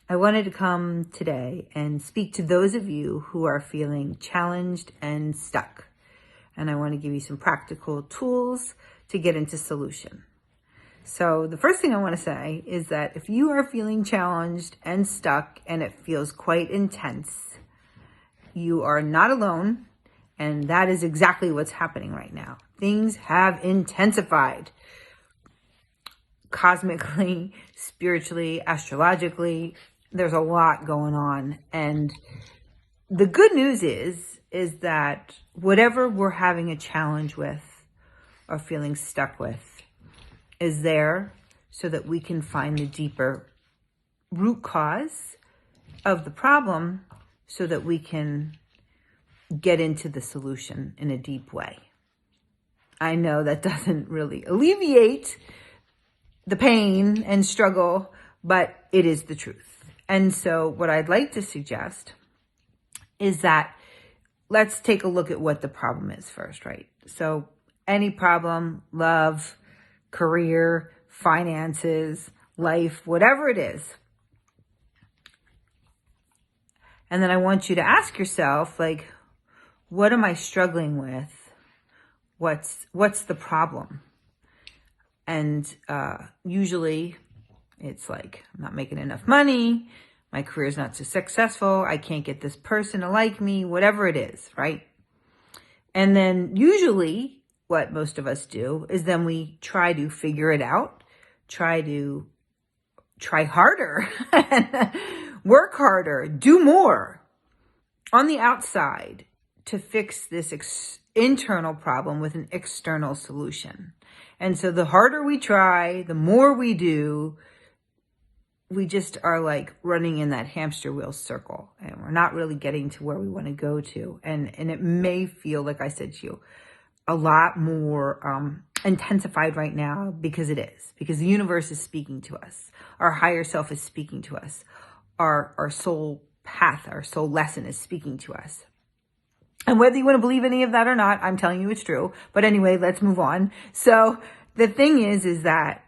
I wanted to come today and speak to those of you who are feeling challenged and stuck. And I want to give you some practical tools to get into solution. So the first thing I want to say is that if you are feeling challenged and stuck and it feels quite intense, you are not alone. And that is exactly what's happening right now. Things have intensified cosmically, spiritually, astrologically. There's a lot going on. And the good news is that whatever we're having a challenge with or feeling stuck with is there so that we can find the deeper root cause of the problem so that we can get into the solution in a deep way. I know that doesn't really alleviate the pain and struggle, but it is the truth. And so what I'd like to suggest is that let's take a look at what the problem is first, right? So any problem, love, career, finances, life, whatever it is. And then I want you to ask yourself, like, what am I struggling with? What's the problem? And usually it's like, I'm not making enough money. My career is not so successful. I can't get this person to like me, whatever it is, right? And then usually what most of us do is then we try to figure it out, try harder, work harder, do more on the outside to fix this internal problem with an external solution. And so the harder we try, the more we do, we just are like running in that hamster wheel circle and we're not really getting to where we want to go to. And it may feel, like I said to you, a lot more intensified right now because it is. Because the universe is speaking to us. Our higher self is speaking to us. Our soul path, our soul lesson is speaking to us. And whether you want to believe any of that or not, I'm telling you it's true. But anyway, let's move on. So the thing is that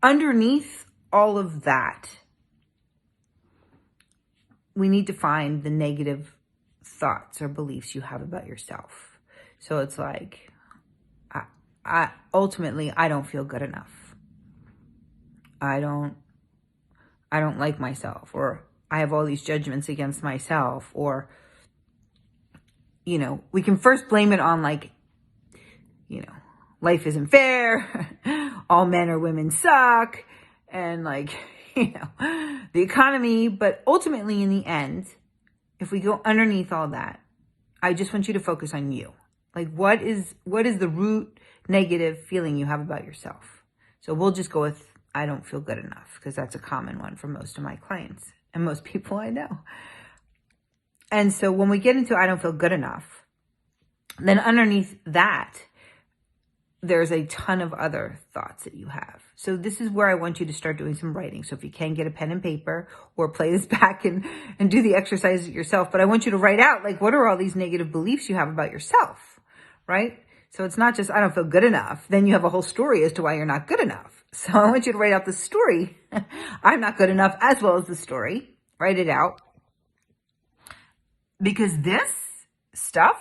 underneath all of that, we need to find the negative thoughts or beliefs you have about yourself. So it's like, ultimately, I don't feel good enough. I don't like myself, or I have all these judgments against myself, or, we can first blame it on like, life isn't fair. All men or women suck. And like, the economy. But ultimately in the end, if we go underneath all that, I just want you to focus on you. Like, what is the root negative feeling you have about yourself? So we'll just go with, I don't feel good enough, because that's a common one for most of my clients and most people I know. And so when we get into I don't feel good enough, then underneath that, there's a ton of other thoughts that you have. So this is where I want you to start doing some writing. So if you can, get a pen and paper or play this back and do the exercise yourself. But I want you to write out, like, what are all these negative beliefs you have about yourself, right? So it's not just, I don't feel good enough. Then you have a whole story as to why you're not good enough. So I want you to write out the story. I'm not good enough, as well as the story. Write it out. Because this stuff,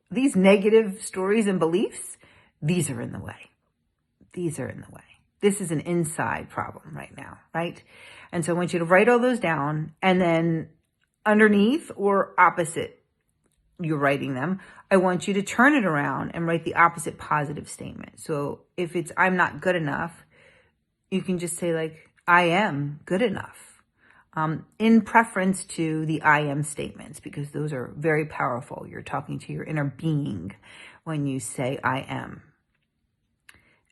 these negative stories and beliefs, these are in the way. These are in the way. This is an inside problem right now, right? And so I want you to write all those down, and then underneath or opposite you're writing them, I want you to turn it around and write the opposite positive statement. So if it's I'm not good enough, you can just say like, I am good enough. In preference to the I am statements, because those are very powerful. You're talking to your inner being when you say I am.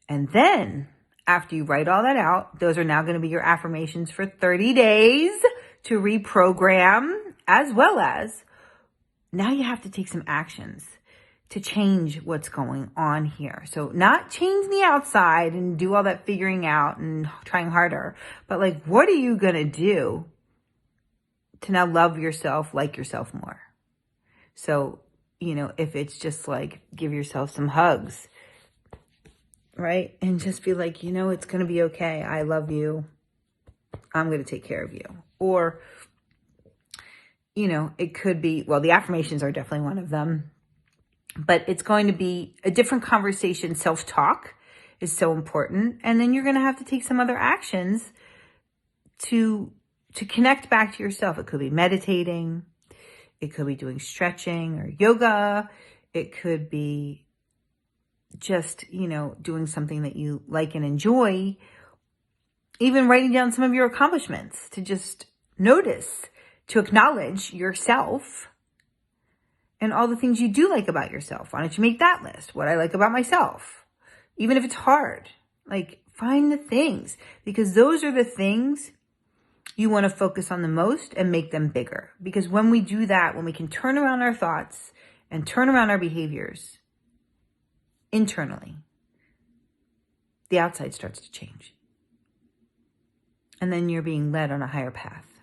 And then after you write all that out, those are now going to be your affirmations for 30 days to reprogram, as well as now you have to take some actions to change what's going on here. So not change the outside and do all that figuring out and trying harder, but like, what are you going to do to now love yourself, like yourself more? So, if it's just like, give yourself some hugs, right? And just be like, it's going to be okay. I love you. I'm going to take care of you. Or, it could be, well, the affirmations are definitely one of them, but it's going to be a different conversation. Self-talk is so important. And then you're going to have to take some other actions to connect back to yourself. It could be meditating. It could be doing stretching or yoga. It could be just, doing something that you like and enjoy. Even writing down some of your accomplishments to just notice, to acknowledge yourself and all the things you do like about yourself. Why don't you make that list? What I like about myself. Even if it's hard, find the things, because those are the things you want to focus on the most and make them bigger. Because when we do that, when we can turn around our thoughts and turn around our behaviors internally, the outside starts to change. And then you're being led on a higher path.